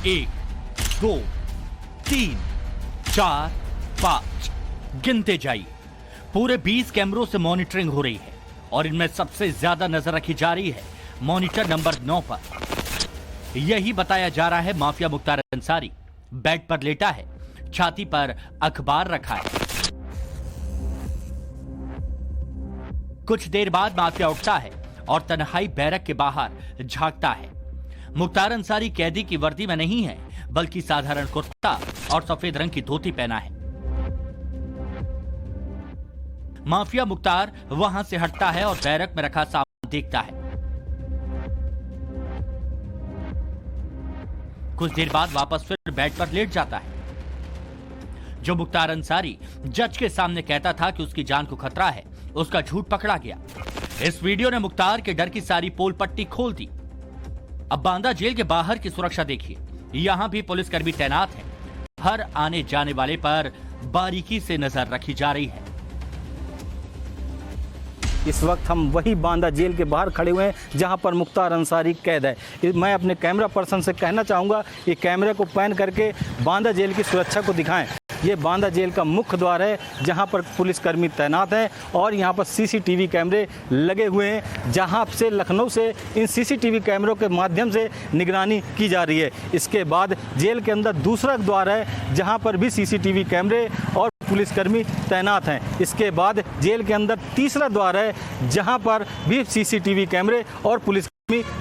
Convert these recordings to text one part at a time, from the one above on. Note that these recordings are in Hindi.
1, 2, 3, 4, 5 गिनते जाइए। पूरे 20 कैमरों से मॉनिटरिंग हो रही है और इनमें सबसे ज्यादा नजर रखी जा रही है मॉनिटर नंबर 9 पर। यही बताया जा रहा है माफिया मुख्तार अंसारी बेड पर लेटा है, छाती पर अखबार रखा है। कुछ देर बाद माफिया उठता है और तन्हाई बैरक के बाहर झांकता है। मुख्तार अंसारी कैदी की वर्दी में नहीं है, बल्कि साधारण कुर्ता और सफेद रंग की धोती पहना है। माफिया मुख्तार वहां से हटता है और बैरक में रखा सामान देखता है। कुछ देर बाद वापस फिर बेड पर लेट जाता है। जो मुख्तार अंसारी जज के सामने कहता था कि उसकी जान को खतरा है, उसका झूठ पकड़ा गया। इस वीडियो ने मुख्तार के डर की सारी पोल पट्टी खोल दी। अब बांदा जेल के बाहर की सुरक्षा देखिए। यहां भी पुलिसकर्मी तैनात हैं। हर आने जाने वाले पर बारीकी से नजर रखी जा रही है। इस वक्त हम वही बांदा जेल के बाहर खड़े हुए हैं जहां पर मुख्तार अंसारी कैद है। मैं अपने कैमरा पर्सन से कहना चाहूँगा कि कैमरे को पैन करके बांदा जेल की सुरक्षा को दिखाएं। ये बांदा जेल का मुख्य द्वार है जहां पर पुलिसकर्मी तैनात हैं और यहां पर सीसीटीवी कैमरे लगे हुए हैं, जहां से लखनऊ से इन सीसीटीवी कैमरों के माध्यम से निगरानी की जा रही है। इसके बाद जेल के अंदर दूसरा द्वार है जहां पर भी सीसीटीवी कैमरे और पुलिसकर्मी तैनात हैं। इसके बाद जेल के अंदर तीसरा द्वार है जहां पर भी सीसीटीवी कैमरे और पुलिसकर्मी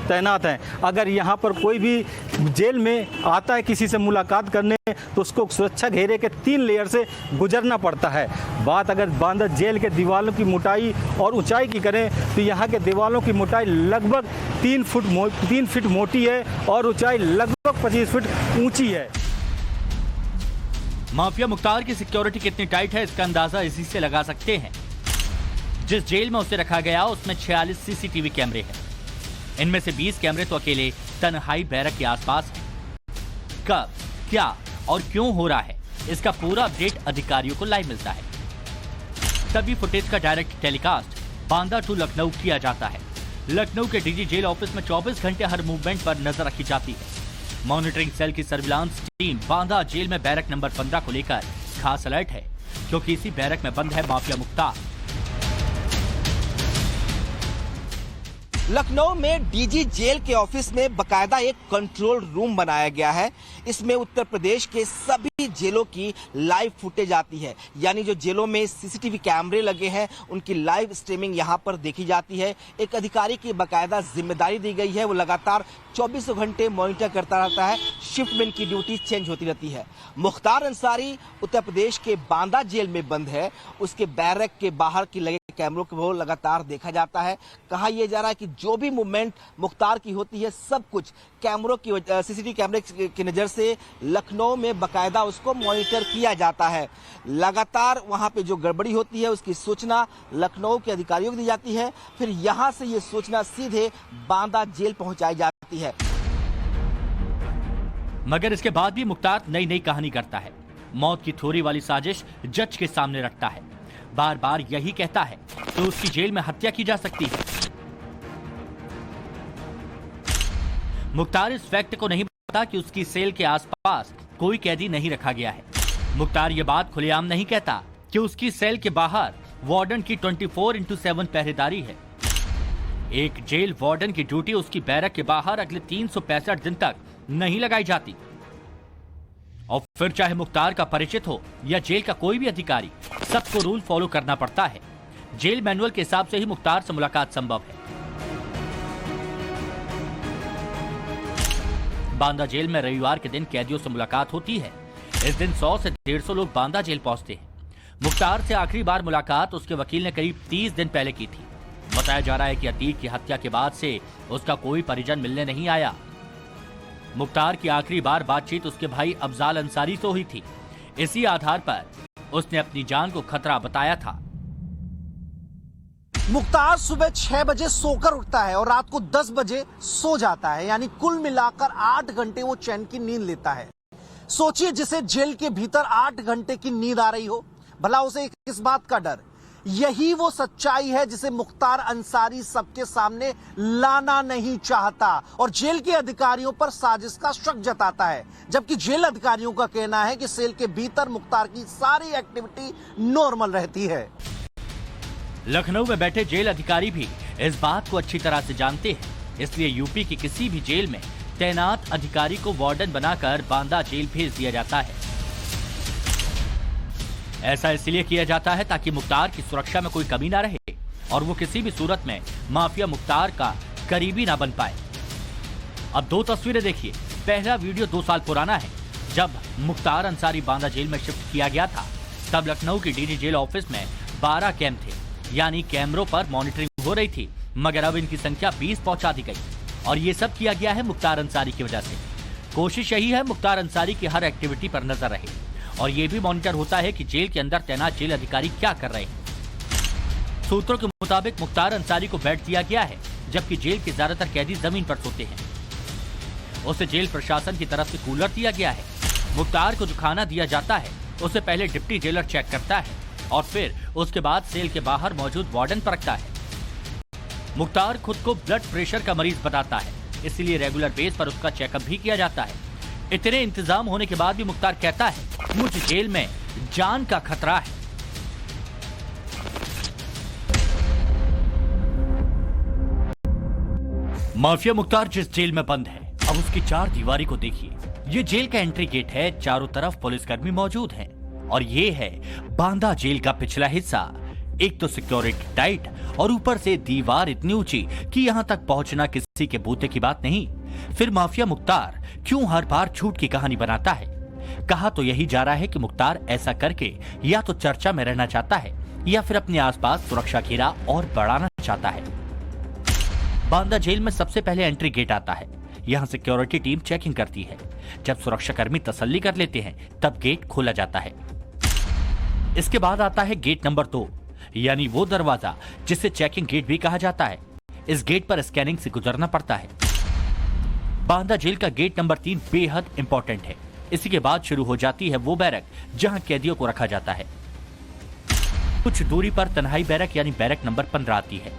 तैनात हैं। अगर यहां पर कोई भी जेल में आता है किसी से मुलाकात करने, तो उसको सुरक्षा घेरे के 3 लेयर से गुजरना पड़ता है। बात अगर बांदा जेल के दीवारों की मोटाई और ऊंचाई की करें तो यहाँ के दीवारों की मोटाई लगभग 3 फीट मोटी है और ऊंचाई लगभग 25 फीट ऊंची है। माफिया मुख्तार की सिक्योरिटी कितनी टाइट है, इसका अंदाजा इसी से लगा सकते हैं। जिस जेल में उसे रखा गया उसमें 46 सीसीटीवी कैमरे हैं। इनमें से 20 कैमरे तो अकेले तन्हाई बैरक के आसपास हैं। कब, क्या और क्यों हो रहा है, इसका पूरा अपडेट अधिकारियों को लाइव मिलता है। तभी फुटेज का direct telecast Banda to Lucknow किया जाता है। लखनऊ के डीजी जेल ऑफिस में 24 घंटे हर मूवमेंट पर नजर रखी जाती है। मॉनिटरिंग सेल की सर्विलांस टीम बांदा जेल में बैरक नंबर 15 को लेकर खास अलर्ट है, क्योंकि इसी बैरक में बंद है माफिया मुख्तार। लखनऊ में डीजी जेल के ऑफिस में बकायदा एक कंट्रोल रूम बनाया गया है। इसमें उत्तर प्रदेश के सभी जेलों की लाइव फुटेज आती है, यानी जो जेलों में सीसीटीवी कैमरे लगे हैं उनकी लाइव स्ट्रीमिंग यहां पर देखी जाती है। एक अधिकारी की बकायदा जिम्मेदारी दी गई है, वो लगातार 24 घंटे मॉनिटर करता रहता है। शिफ्ट में इनकी ड्यूटी चेंज होती रहती है। मुख्तार अंसारी उत्तर प्रदेश के बांदा जेल में बंद है, उसके बैरक के बाहर की लगे कैमरों को लगातार देखा जाता है। कहा यह जा रहा है कि जो भी मूवमेंट मुख्तार की होती है सब कुछ कैमरों की सीसीटीवी कैमरे की नजर से लखनऊ में बकायदा उसको मॉनिटर किया जाता है। लगातार वहां पे जो गड़बड़ी होती है उसकी सूचना लखनऊ के अधिकारियों को दी जाती है, फिर यहां से ये सूचना सीधे बांदा जेल पहुंचाई जाती है। मगर इसके बाद भी मुख्तार नई नई कहानी करता है। मौत की थ्योरी वाली साजिश जज के सामने रखता है। बार बार यही कहता है तो उसकी जेल में हत्या की जा सकती है। मुख्तार इस फैक्ट को नहीं पता कि उसकी सेल के आसपास कोई कैदी नहीं रखा गया है। मुख्तार ये बात खुलेआम नहीं कहता कि उसकी सेल के बाहर वार्डन की 24/7 पहरेदारी है। एक जेल वार्डन की ड्यूटी उसकी बैरक के बाहर अगले 365 दिन तक नहीं लगाई जाती। और फिर चाहे मुख्तार का परिचित हो या जेल का कोई भी अधिकारी, सबको रूल फॉलो करना पड़ता है। जेल मैनुअल के हिसाब से ही मुख्तार से मुलाकात संभव है। बांदा जेल में रविवार के दिन कैदियों से मुलाकात होती है। इस दिन 100 से 150 लोग बांदा जेल पहुंचते हैं। मुख्तार से आखिरी बार मुलाकात उसके वकील ने करीब 30 दिन पहले की थी। बताया जा रहा है कि अतीक की हत्या के बाद से उसका कोई परिजन मिलने नहीं आया। मुख्तार की आखिरी बार बातचीत उसके भाई अफजाल अंसारी से हुई थी। इसी आधार पर उसने अपनी जान को खतरा बताया था। मुख्तार सुबह 6 बजे सोकर उठता है और रात को 10 बजे सो जाता है, यानी कुल मिलाकर 8 घंटे वो चैन की नींद लेता है। सोचिए जिसे जेल के भीतर 8 घंटे की नींद आ रही हो, भला उसे किस बात का डर। यही वो सच्चाई है जिसे मुख्तार अंसारी सबके सामने लाना नहीं चाहता और जेल के अधिकारियों पर साजिश का शक जताता है, जबकि जेल अधिकारियों का कहना है कि सेल के भीतर मुख्तार की सारी एक्टिविटी नॉर्मल रहती है। लखनऊ में बैठे जेल अधिकारी भी इस बात को अच्छी तरह से जानते हैं, इसलिए यूपी की किसी भी जेल में तैनात अधिकारी को वार्डन बनाकर बांदा जेल भेज दिया जाता है। ऐसा इसलिए किया जाता है ताकि मुख्तार की सुरक्षा में कोई कमी ना रहे और वो किसी भी सूरत में माफिया मुख्तार का करीबी ना बन पाए। अब दो तस्वीरें देखिए। पहला वीडियो 2 साल पुराना है, जब मुख्तार अंसारी बांदा जेल में शिफ्ट किया गया था। तब लखनऊ की डीडी जेल ऑफिस में 12 कैम थे, यानी कैमरों पर मॉनिटरिंग हो रही थी, मगर अब इनकी संख्या 20 पहुंचा दी गई और ये सब किया गया है मुख्तार अंसारी की वजह से। कोशिश यही है मुख्तार अंसारी की हर एक्टिविटी पर नजर रहे और ये भी मॉनिटर होता है कि जेल के अंदर तैनात जेल अधिकारी क्या कर रहे हैं। सूत्रों के मुताबिक मुख्तार अंसारी को बेड दिया गया है, जबकि जेल के ज्यादातर कैदी जमीन पर सोते हैं। उसे जेल प्रशासन की तरफ से कूलर दिया गया है। मुख्तार को जो खाना दिया जाता है उसे पहले डिप्टी जेलर चेक करता है और फिर उसके बाद सेल के बाहर मौजूद वार्डन पर रखता है। मुख्तार खुद को ब्लड प्रेशर का मरीज बताता है, इसलिए रेगुलर बेस पर उसका चेकअप भी किया जाता है। इतने इंतजाम होने के बाद भी मुख्तार कहता है, मुझे जेल में जान का खतरा है। माफिया मुख्तार जिस जेल में बंद है, अब उसकी 4 दीवारी को देखिए। ये जेल का एंट्री गेट है, चारों तरफ पुलिसकर्मी मौजूद हैं और ये है बांदा जेल का पिछला हिस्सा। एक तो सिक्योरिटी टाइट और ऊपर से दीवार इतनी ऊंची कि यहां तक पहुंचना किसी के बूते की बात नहीं। फिर माफिया मुख्तार क्यों हर बार झूठ की कहानी बनाता है? कहा तो यही जा रहा है कि मुख्तार ऐसा करके या तो चर्चा में रहना चाहता है या फिर अपने आसपास सुरक्षा घेरा और बढ़ाना चाहता है। बांदा जेल में सबसे पहले एंट्री गेट आता है। यहाँ सिक्योरिटी टीम चेकिंग करती है। जब सुरक्षाकर्मी तसल्ली कर लेते हैं तब गेट खोला जाता है। इसके बाद आता है गेट नंबर 2, यानी वो दरवाजा जिसे चेकिंग गेट भी कहा जाता है। इस गेट पर स्कैनिंग से गुजरना पड़ता है। बांदा जेल का गेट नंबर 3 बेहद इंपॉर्टेंट है। इसी के बाद शुरू हो जाती है वो बैरक जहां कैदियों को रखा जाता है। कुछ दूरी पर तन्हाई बैरक यानी बैरक नंबर 15 आती है,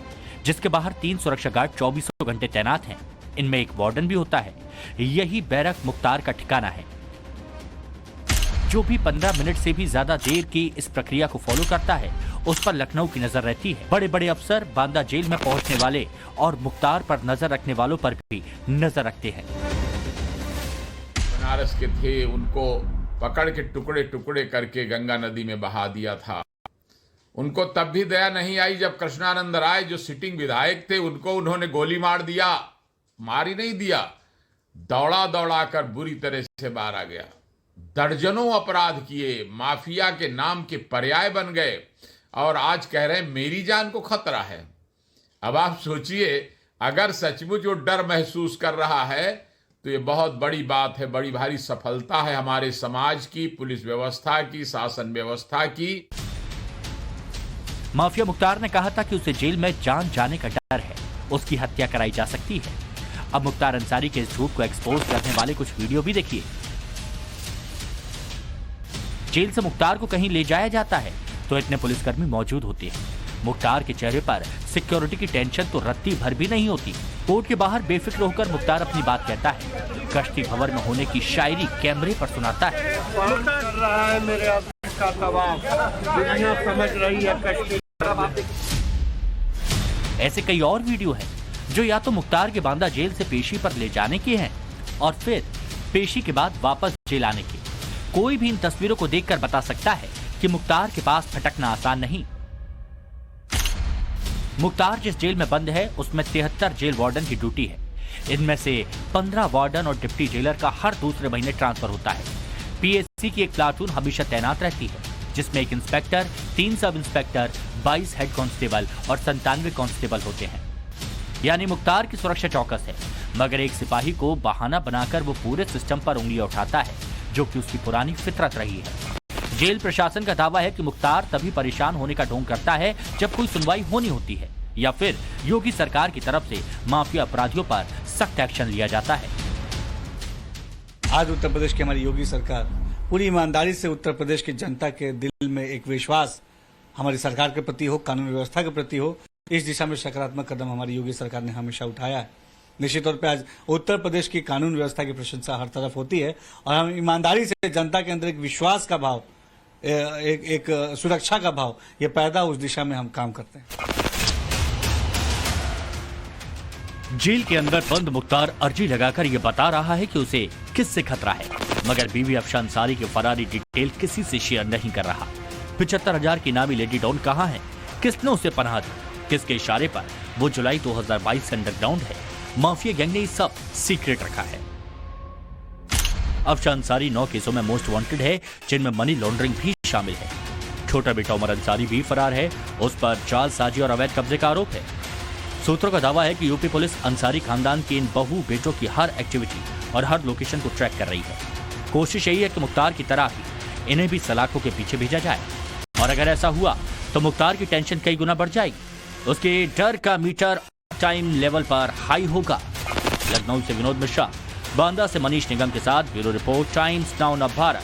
जिसके बाहर 3 सुरक्षा गार्ड 24 घंटे तैनात हैं। इनमें एक वार्डन भी होता है। यही बैरक मुख्तार का ठिकाना है। जो भी 15 मिनट से भी ज्यादा देर की इस प्रक्रिया को फॉलो करता है उस पर लखनऊ की नजर रहती है। बड़े बड़े अफसर बांदा जेल में पहुंचने वाले और मुख्तार पर नजर रखने वालों पर भी नजर रखते हैं। बनारस के थे, उनको पकड़ के टुकड़े टुकड़े करके गंगा नदी में बहा दिया था। उनको तब भी दया नहीं आई जब कृष्णानंद राय जो सिटिंग विधायक थे उनको उन्होंने गोली मार दिया। मार ही नहीं दिया, दौड़ा दौड़ा कर बुरी तरह से बाहर आ गया। दर्जनों अपराध किए, माफिया के नाम के पर्याय बन गए और आज कह रहे हैं मेरी जान को खतरा है। अब आप सोचिए, अगर सचमुच वो डर महसूस कर रहा है तो ये बहुत बड़ी बात है, बड़ी भारी सफलता है हमारे समाज की, पुलिस व्यवस्था की, शासन व्यवस्था की। माफिया मुख्तार ने कहा था कि उसे जेल में जान जाने का डर है, उसकी हत्या कराई जा सकती है। अब मुख्तार अंसारी के इस झूठ को एक्सपोज करने वाले कुछ वीडियो भी देखिए। जेल से मुख्तार को कहीं ले जाया जाता है तो इतने पुलिसकर्मी मौजूद होते हैं। मुख्तार के चेहरे पर सिक्योरिटी की टेंशन तो रत्ती भर भी नहीं होती। कोर्ट के बाहर बेफिक्र होकर मुख्तार अपनी बात कहता है। कश्ती भंवर में होने की शायरी कैमरे पर सुनाता है। मेरे ऑफिस का दबाव दुनिया समझ रही है कश्ती। ऐसे कई और वीडियो हैं जो या तो मुख्तार के बांदा जेल से पेशी पर ले जाने के हैं और फिर पेशी के बाद वापस जेल आने के। कोई भी इन तस्वीरों को देखकर बता सकता है कि मुख्तार के पास फटकना आसान नहीं। मुख्तार जिस जेल में बंद है उसमें 73 जेल वार्डन की ड्यूटी है। इनमें से 15 वार्डन और डिप्टी जेलर का हर दूसरे महीने ट्रांसफर होता है। पीएससी की एक प्लाटून हमेशा तैनात रहती है, जिसमें एक inspector, 3 sub inspector, 22 head constable और 97 कांस्टेबल होते हैं। यानी मुख्तार की सुरक्षा चौकस है, मगर एक सिपाही को बहाना बनाकर वो पूरे सिस्टम पर उंगलियां उठाता है, जो कि उसकी पुरानी फितरत रही है। जेल प्रशासन का दावा है कि मुख्तार तभी परेशान होने का ढोंग करता है जब कोई सुनवाई होनी होती है या फिर योगी सरकार की तरफ से माफिया अपराधियों पर सख्त एक्शन लिया जाता है। आज उत्तर प्रदेश की हमारी योगी सरकार पूरी ईमानदारी से उत्तर प्रदेश की जनता के दिल में एक विश्वास हमारी सरकार के प्रति हो, कानून व्यवस्था के प्रति हो, इस दिशा में सकारात्मक कदम हमारी योगी सरकार ने हमेशा उठाया है। निश्चित तौर पे आज उत्तर प्रदेश की कानून व्यवस्था की प्रशंसा हर तरफ होती है और हम ईमानदारी से जनता के अंदर एक विश्वास का भाव, एक सुरक्षा का भाव ये पैदा, उस दिशा में हम काम करते हैं। जेल के अंदर बंद मुख्तार अर्जी लगाकर ये बता रहा है कि उसे किससे खतरा है, मगर बीवी अफशान अंसारी की फरारी डिटेल किसी से शेयर नहीं कर रहा। 75,000 की नामी लेडी डॉन कहाँ है, किसने उसे पनाह दी, किसके इशारे पर वो जुलाई 2022 से अंडरग्राउंड है। माफिया गैंग ने सब सीक्रेट रखा है। अफशान अंसारी 9 केसों में मोस्ट वांटेड है, जिनमें मनी लॉन्ड्रिंग भी शामिल है। छोटा बेटा उमर अंसारी भी फरार है, उस पर जालसाजी और अवैध कब्जे का आरोप है। सूत्रों का दावा है कि यूपी पुलिस अंसारी खानदान के इन बहू बेटों की हर एक्टिविटी और हर लोकेशन को ट्रैक कर रही है। कोशिश यही है कि मुख्तार की तरह ही इन्हें भी सलाखों के पीछे भेजा जाए, और अगर ऐसा हुआ तो मुख्तार की टेंशन कई गुना बढ़ जाएगी। उसके डर का मीटर टाइम लेवल पर हाई होगा। लखनऊ से विनोद मिश्रा, बांदा से मनीष निगम के साथ bureau report, times now Bharat.